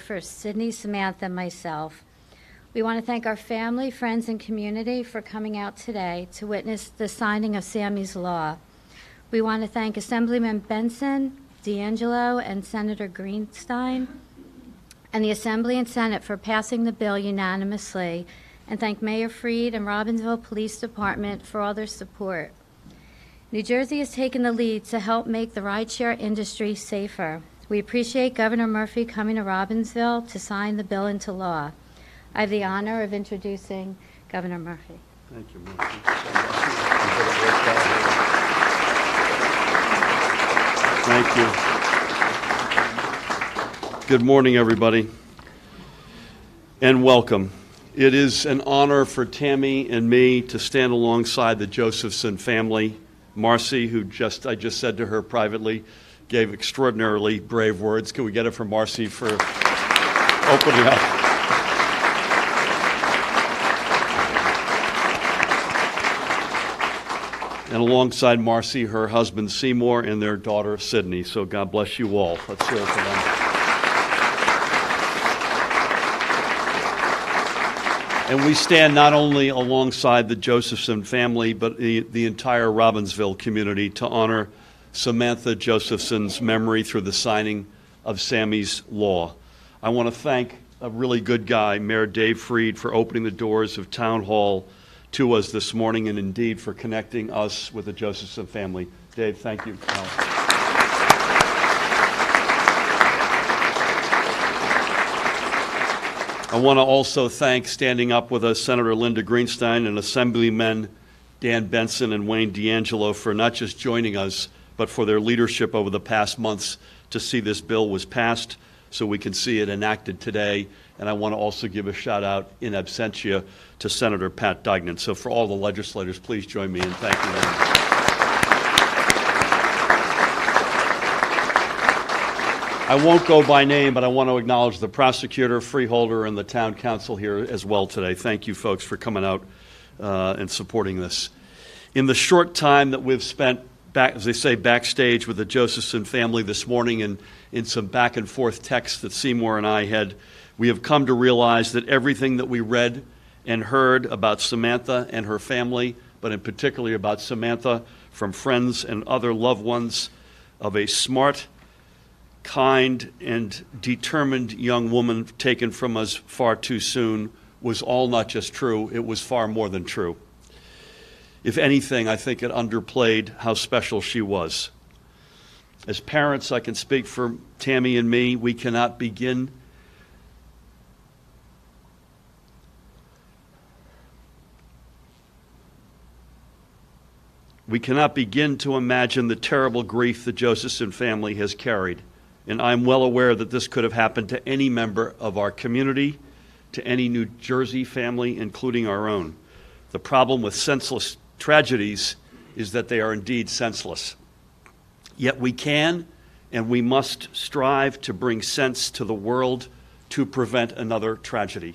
for Sydney, Samantha, and myself. We want to thank our family, friends, and community for coming out today to witness the signing of Sammy's law. We want to thank Assemblyman Benson, D'Angelo, and Senator Greenstein, and the Assembly and Senate for passing the bill unanimously, and thank Mayor Freed and Robbinsville Police Department for all their support. New Jersey has taken the lead to help make the rideshare industry safer. We appreciate Governor Murphy coming to Robbinsville to sign the bill into law. I have the honor of introducing Governor Murphy. Thank you, Murphy. Thank you. Good morning, everybody, and welcome. It is an honor for Tammy and me to stand alongside the Josephson family. Marcy, who I just said to her privately, gave extraordinarily brave words. Can we get it from Marcy for opening up? And alongside Marcy, her husband Seymour and their daughter Sydney. So God bless you all. Let's hear it for them. And we stand not only alongside the Josephson family, but the entire Robbinsville community to honor Samantha Josephson's memory through the signing of Sammy's law. I want to thank a really good guy, Mayor Dave Freed, for opening the doors of Town Hall to us this morning, and indeed for connecting us with the Josephson family. Dave, thank you. I want to also thank, standing up with us, Senator Linda Greenstein and Assemblymen Dan Benson and Wayne D'Angelo for not just joining us, but for their leadership over the past months to see this bill was passed so we can see it enacted today. And I want to also give a shout out in absentia to Senator Pat Duignan. So for all the legislators, please join me in thanking them. I won't go by name, but I want to acknowledge the prosecutor, freeholder, and the town council here as well today. Thank you, folks, for coming out and supporting this. In the short time that we've spent, as they say, backstage with the Josephson family this morning and in some back and forth texts that Seymour and I had, we have come to realize that everything that we read and heard about Samantha and her family, but in particular about Samantha from friends and other loved ones of a smart, kind, and determined young woman taken from us far too soon was all not just true, it was far more than true. If anything, I think it underplayed how special she was. As parents, I can speak for Tammy and me, we cannot begin to imagine the terrible grief the Josephson family has carried. And I'm well aware that this could have happened to any member of our community, to any New Jersey family, including our own. The problem with senseless tragedies is that they are indeed senseless. Yet we can and we must strive to bring sense to the world to prevent another tragedy.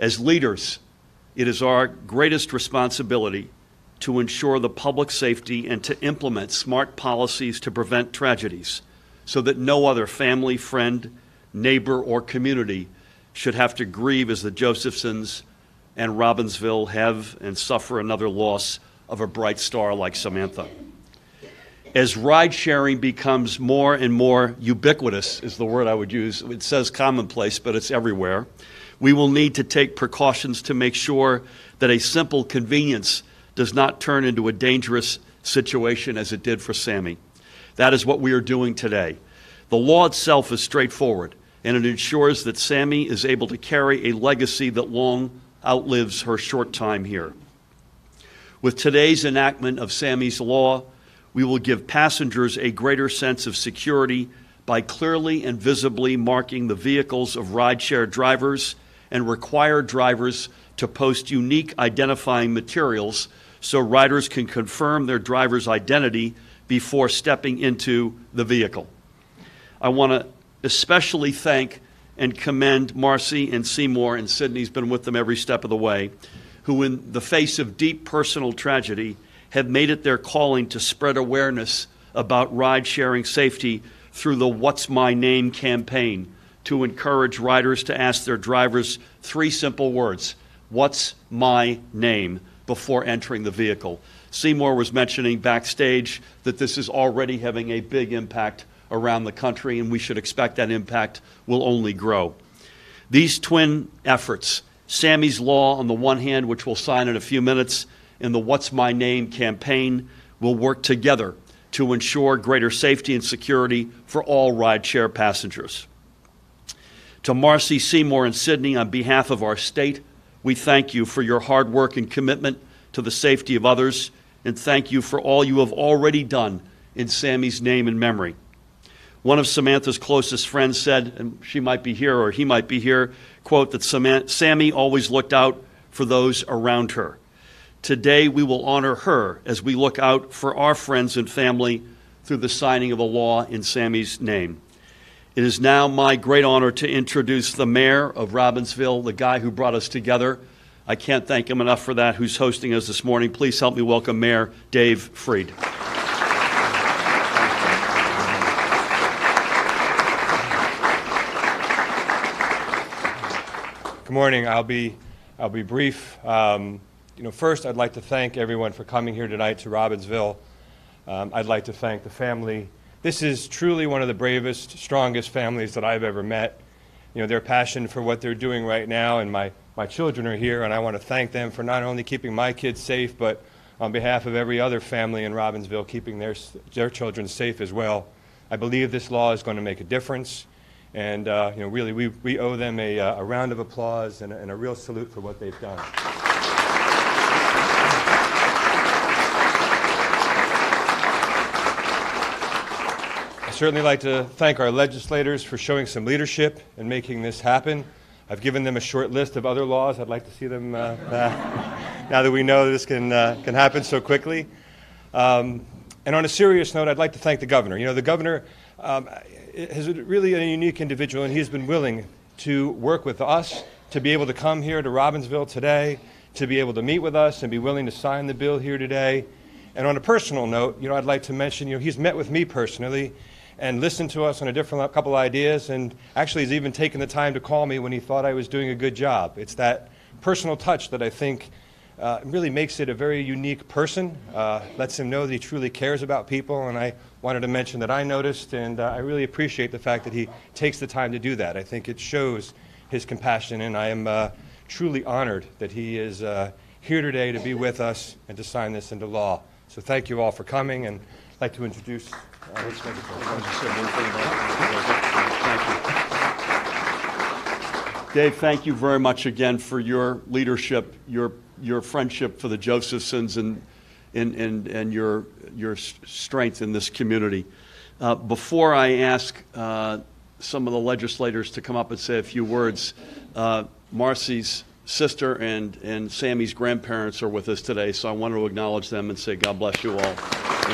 As leaders, it is our greatest responsibility to ensure the public safety and to implement smart policies to prevent tragedies, so that no other family, friend, neighbor, or community should have to grieve as the Josephsons and Robbinsville have and suffer another loss of a bright star like Samantha. As ride sharing becomes more and more ubiquitous, is the word I would use. It says commonplace, but it's everywhere. We will need to take precautions to make sure that a simple convenience does not turn into a dangerous situation as it did for Sammy. That is what we are doing today. The law itself is straightforward, and it ensures that Sami is able to carry a legacy that long outlives her short time here. With today's enactment of Sammy's law, we will give passengers a greater sense of security by clearly and visibly marking the vehicles of rideshare drivers and require drivers to post unique identifying materials so riders can confirm their driver's identity before stepping into the vehicle. I want to especially thank and commend Marcy and Seymour, and Sydney's been with them every step of the way, who in the face of deep personal tragedy have made it their calling to spread awareness about ride-sharing safety through the What's My Name campaign to encourage riders to ask their drivers 3 simple words: "What's my name?" before entering the vehicle. Seymour was mentioning backstage that this is already having a big impact around the country, and we should expect that impact will only grow. These twin efforts, Sami's Law on the one hand, which we'll sign in a few minutes, and the What's My Name campaign, will work together to ensure greater safety and security for all rideshare passengers. To Marcy, Seymour, and Sydney, on behalf of our state, we thank you for your hard work and commitment to the safety of others, and thank you for all you have already done in Sami's name and memory. One of Samantha's closest friends said, and she might be here or he might be here, quote, that Sami always looked out for those around her. Today we will honor her as we look out for our friends and family through the signing of a law in Sami's name. It is now my great honor to introduce the mayor of Robbinsville, the guy who brought us together. I can't thank him enough for that, who's hosting us this morning. Please help me welcome Mayor Dave Freed. Good morning. I'll be brief. First, I'd like to thank everyone for coming here tonight to Robbinsville. I'd like to thank the family. This is truly one of the bravest, strongest families that I've ever met. Their passion for what they're doing right now, and my children are here, and I want to thank them for not only keeping my kids safe, but on behalf of every other family in Robbinsville, keeping their children safe as well. I believe this law is going to make a difference. And really, we owe them a round of applause and a real salute for what they've done. I'd certainly like to thank our legislators for showing some leadership and making this happen. I've given them a short list of other laws. I'd like to see them now that we know this can happen so quickly. And on a serious note, I'd like to thank the governor. The governor is really a unique individual, and he's been willing to work with us to be able to come here to Robbinsville today, to be able to meet with us and be willing to sign the bill here today. And on a personal note, I'd like to mention, he's met with me personally and listened to us on a couple ideas, and actually has even taken the time to call me when he thought I was doing a good job. It's that personal touch that I think really makes it a very unique person, lets him know that he truly cares about people, and I wanted to mention that I noticed, and I really appreciate the fact that he takes the time to do that. I think it shows his compassion, and I am truly honored that he is here today to be with us and to sign this into law. So thank you all for coming, and I'd like to introduce Thank you. Dave, thank you very much again for your leadership, your friendship for the Josephsons, and your strength in this community. Before I ask some of the legislators to come up and say a few words, Marcy's sister and Sami's grandparents are with us today, so I wanted to acknowledge them and say God bless you all, and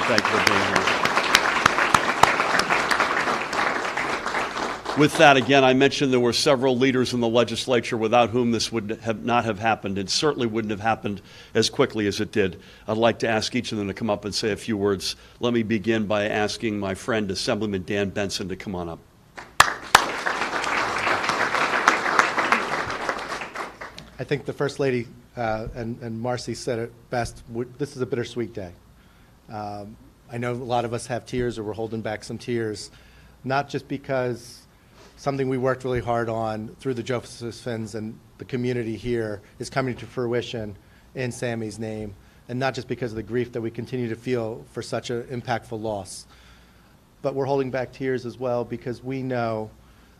thank you for being here. With that, again, I mentioned there were several leaders in the legislature without whom this would not have happened. It certainly wouldn't have happened as quickly as it did. I'd like to ask each of them to come up and say a few words. Let me begin by asking my friend, Assemblyman Dan Benson, to come on up. I think the First Lady and Marcy said it best. This is a bittersweet day. I know a lot of us have tears, or we're holding back some tears, not just because something we worked really hard on through the Josephsons and the community here is coming to fruition in Sami's name, and not just because of the grief that we continue to feel for such an impactful loss. But we're holding back tears as well because we know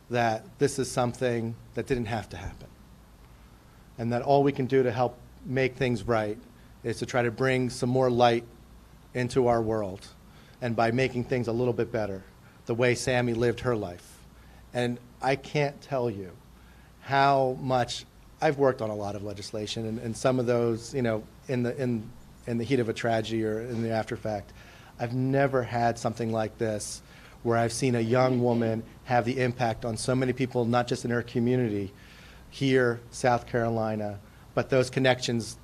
that this is something that didn't have to happen, and that all we can do to help make things right is to try to bring some more light into our world, and by making things a little bit better, the way Sami lived her life. And I can't tell you how much I've worked on a lot of legislation, and some of those, in the heat of a tragedy or in the after fact. I've never had something like this where I've seen a young woman have the impact on so many people, not just in her community, here, South Carolina, but those connections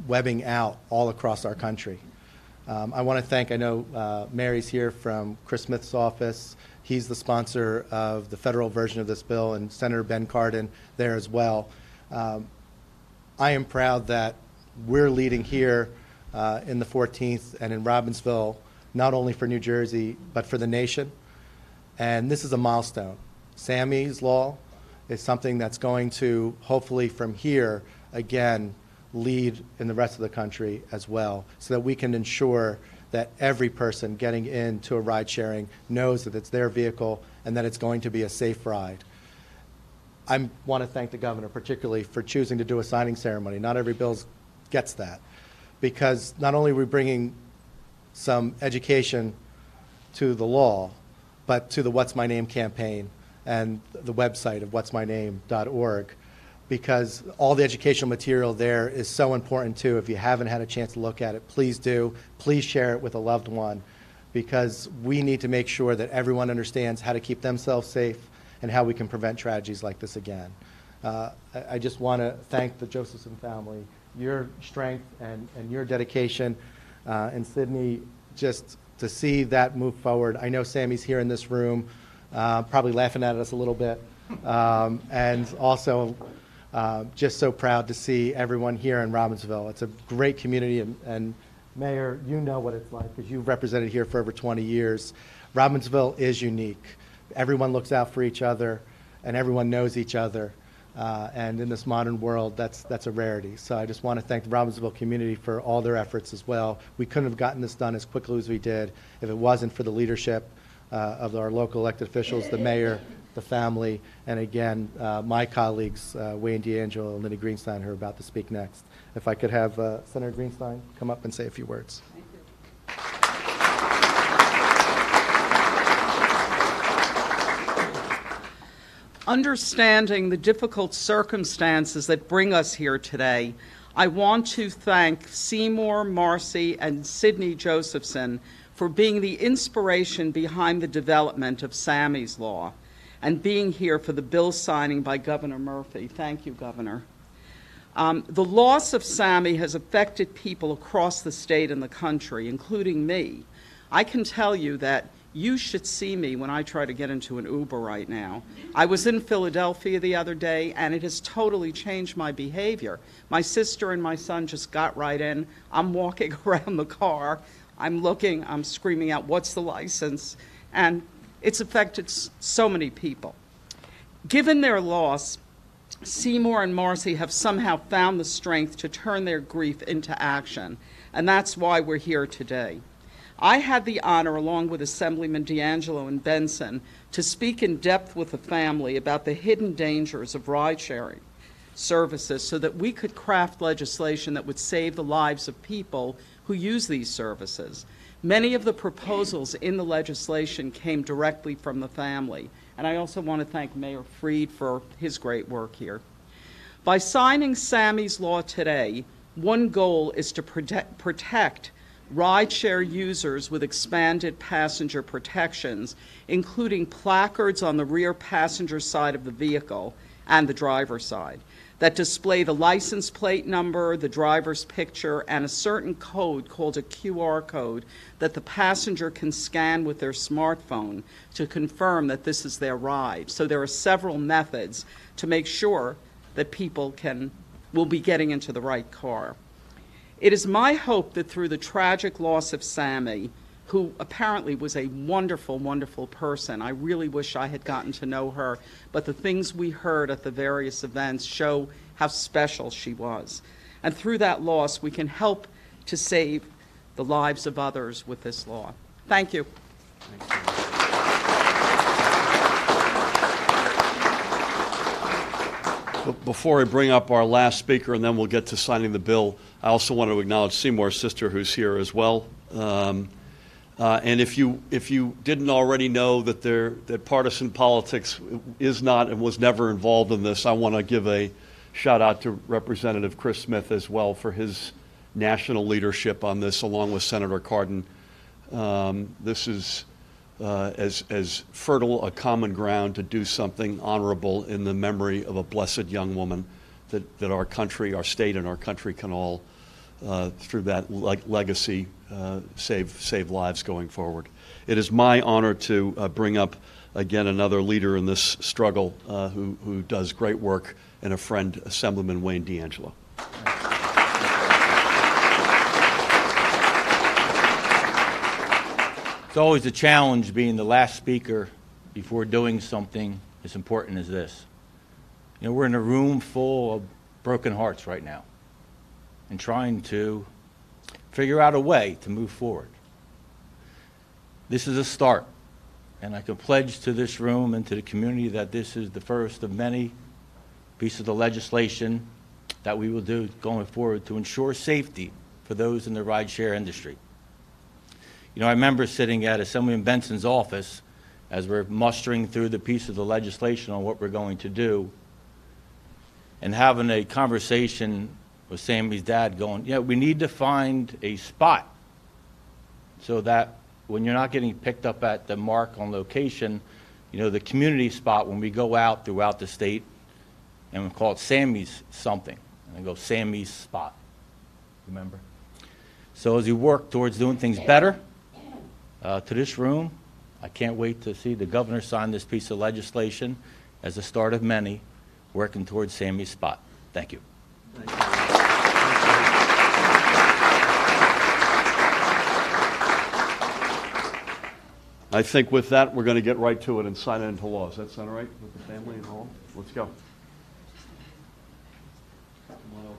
webbing out all across our country. I want to thank, I know Mary's here from Chris Smith's office. He's the sponsor of the federal version of this bill, and Senator Ben Cardin there as well. I am proud that we're leading here in the 14th and in Robbinsville, not only for New Jersey, but for the nation. And this is a milestone. Sami's law is something that's going to, hopefully from here, again, lead in the rest of the country as well, so that we can ensure that every person getting into a ride sharing knows that it's their vehicle and that it's going to be a safe ride. I want to thank the governor particularly for choosing to do a signing ceremony. Not every bill gets that, because not only are we bringing some education to the law, but to the What's My Name campaign and the website of what'smyname.org, because all the educational material there is so important too. If you haven't had a chance to look at it, please do. Please share it with a loved one, because we need to make sure that everyone understands how to keep themselves safe and how we can prevent tragedies like this again. I just want to thank the Josephson family, your strength and your dedication, and Sydney, just to see that move forward. I know Sammy's here in this room, probably laughing at us a little bit, and also just so proud to see everyone here in Robbinsville. It's a great community, and Mayor, you know what it's like because you've represented here for over 20 years. Robbinsville is unique. Everyone looks out for each other, and everyone knows each other. And in this modern world, that's a rarity. So I just want to thank the Robbinsville community for all their efforts as well. We couldn't have gotten this done as quickly as we did if it wasn't for the leadership of our local elected officials, the mayor, the family, and again, my colleagues, Wayne D'Angelo and Linda Greenstein, who are about to speak next. If I could have Senator Greenstein come up and say a few words. Understanding the difficult circumstances that bring us here today, I want to thank Seymour, Marcy, and Sydney Josephson for being the inspiration behind the development of Sami's law and being here for the bill signing by Governor Murphy. Thank you, Governor. The loss of Sami has affected people across the state and the country, including me. I can tell you that you should see me when I try to get into an Uber right now. I was in Philadelphia the other day, and it has totally changed my behavior. My sister and my son just got right in. I'm walking around the car. I'm looking. I'm screaming out, "What's the license?" And it's affected so many people. Given their loss, Seymour and Marcy have somehow found the strength to turn their grief into action, and that's why we're here today. I had the honor, along with Assemblyman D'Angelo and Benson, to speak in depth with the family about the hidden dangers of ride-sharing services so that we could craft legislation that would save the lives of people who use these services. Many of the proposals in the legislation came directly from the family, and I also want to thank Mayor Freed for his great work here. By signing Sami's law today, one goal is to protect rideshare users with expanded passenger protections, including placards on the rear passenger side of the vehicle and the driver's side that display the license plate number, the driver's picture, and a certain code called a QR code that the passenger can scan with their smartphone to confirm that this is their ride. So there are several methods to make sure that people will be getting into the right car. It is my hope that through the tragic loss of Sami, who apparently was a wonderful, wonderful person, I really wish I had gotten to know her, but the things we heard at the various events show how special she was. And through that loss, we can help to save the lives of others with this law. Thank you. Before I bring up our last speaker and then we'll get to signing the bill, I also want to acknowledge Seymour's sister who's here as well. And if you didn't already know that partisan politics is not and was never involved in this, I want to give a shout out to Representative Chris Smith as well for his national leadership on this, along with Senator Cardin. This is as fertile a common ground to do something honorable in the memory of a blessed young woman that our country, our state, and our country can all, through that legacy, save lives going forward. It is my honor to bring up again, another leader in this struggle who does great work, and a friend, Assemblyman Wayne D'Angelo. It's always a challenge being the last speaker before doing something as important as this. You know, we're in a room full of broken hearts right now and trying to figure out a way to move forward. This is a start, and I can pledge to this room and to the community that this is the first of many pieces of legislation that we will do going forward to ensure safety for those in the rideshare industry. You know, I remember sitting at Assemblyman Benson's office as we're mustering through the piece of the legislation on what we're going to do, and having a conversation with Sammy's dad going, yeah, we need to find a spot so that when you're not getting picked up at the mark on location, you know, the community spot when we go out throughout the state, and we call it Sammy's something, and I go Sammy's spot, remember? So as we work towards doing things better, to this room, I can't wait to see the governor sign this piece of legislation as the start of many working towards Sammy's spot. Thank you. Thank you. I think with that, we're going to get right to it and sign it into law. Does that sound all right with the family and all? Let's go. Come on over.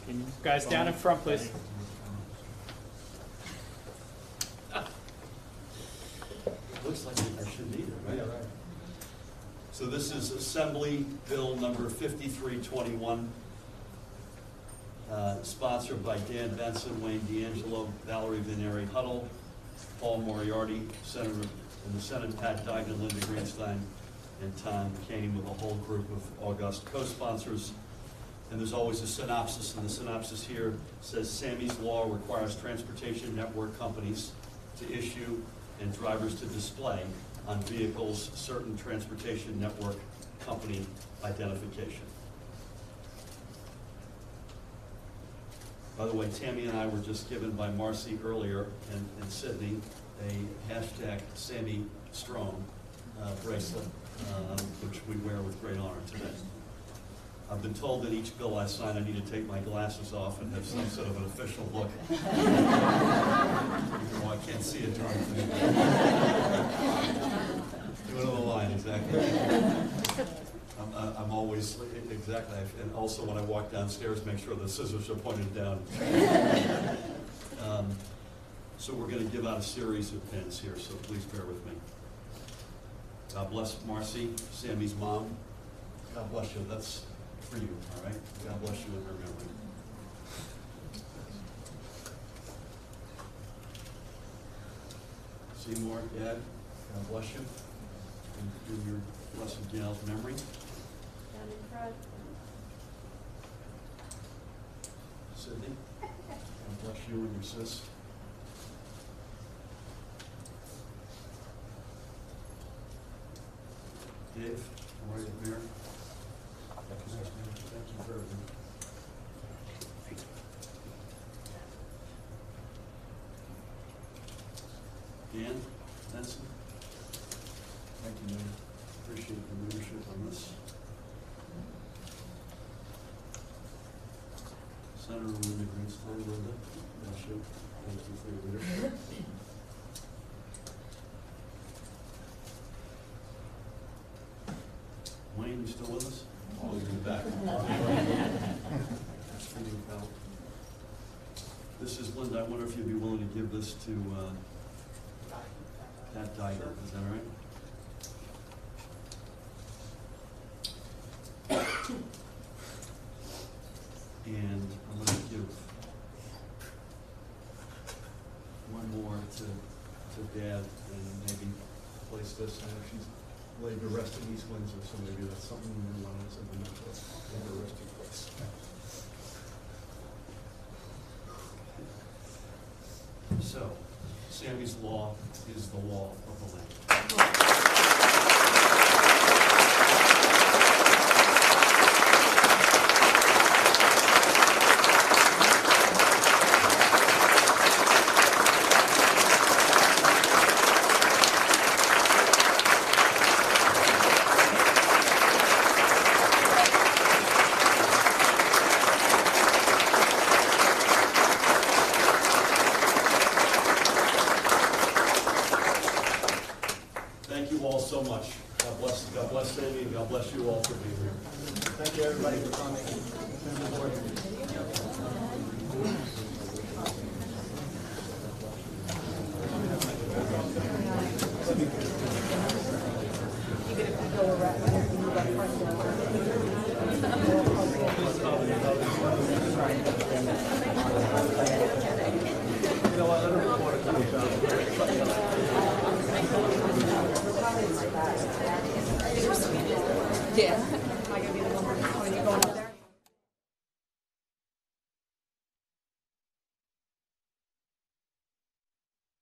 Can you guys down in front, please? Looks like I shouldn't either, right? Yeah, right. So this is Assembly Bill number 5321, sponsored by Dan Benson, Wayne D'Angelo, Valerie Veneri Huddle, Paul Moriarty, Senator in the Senate, Pat Duggan, Linda Greenstein, and Tom Kane, with a whole group of august co-sponsors. And there's always a synopsis, and the synopsis here says Sammy's Law requires transportation network companies to issue and drivers to display on vehicles certain transportation network company identification. By the way, Tammy and I were just given by Marcy earlier and Sydney a hashtag Sammy Strong bracelet, which we wear with great honor today. I've been told that each bill I sign, I need to take my glasses off and have some sort of an official look. Well, I can't see it during the do another line, exactly. I'm always, exactly, and also when I walk downstairs, make sure the scissors are pointed down. So we're going to give out a series of pins here, so please bear with me. God bless Marcy, Sammy's mom. God bless you. That's for you, all right? God bless you in her memory. Seymour, Dad, God bless you. And in your blessed gal's memory. Down in front. Sydney, God bless you and your sis. Dave, how are you, Mayor? Thank you for everything. Dan Benson, thank you, Mayor. Appreciate the leadership on this. Senator Linda Greenstein, Linda, bless you. Thank you for your leadership. Wayne, you still with us? Oh, you're in the back. That's for you, pal. This is Linda. I wonder if you'd be willing to give this to Pat Duggan. Is that all right? And I'm going to give one more to Dad, and maybe place this. I know she's laid to rest in East Windsor, so maybe that's something we want to implement. Laid to rest in place. So, Sammy's Law is the law of the land. coming.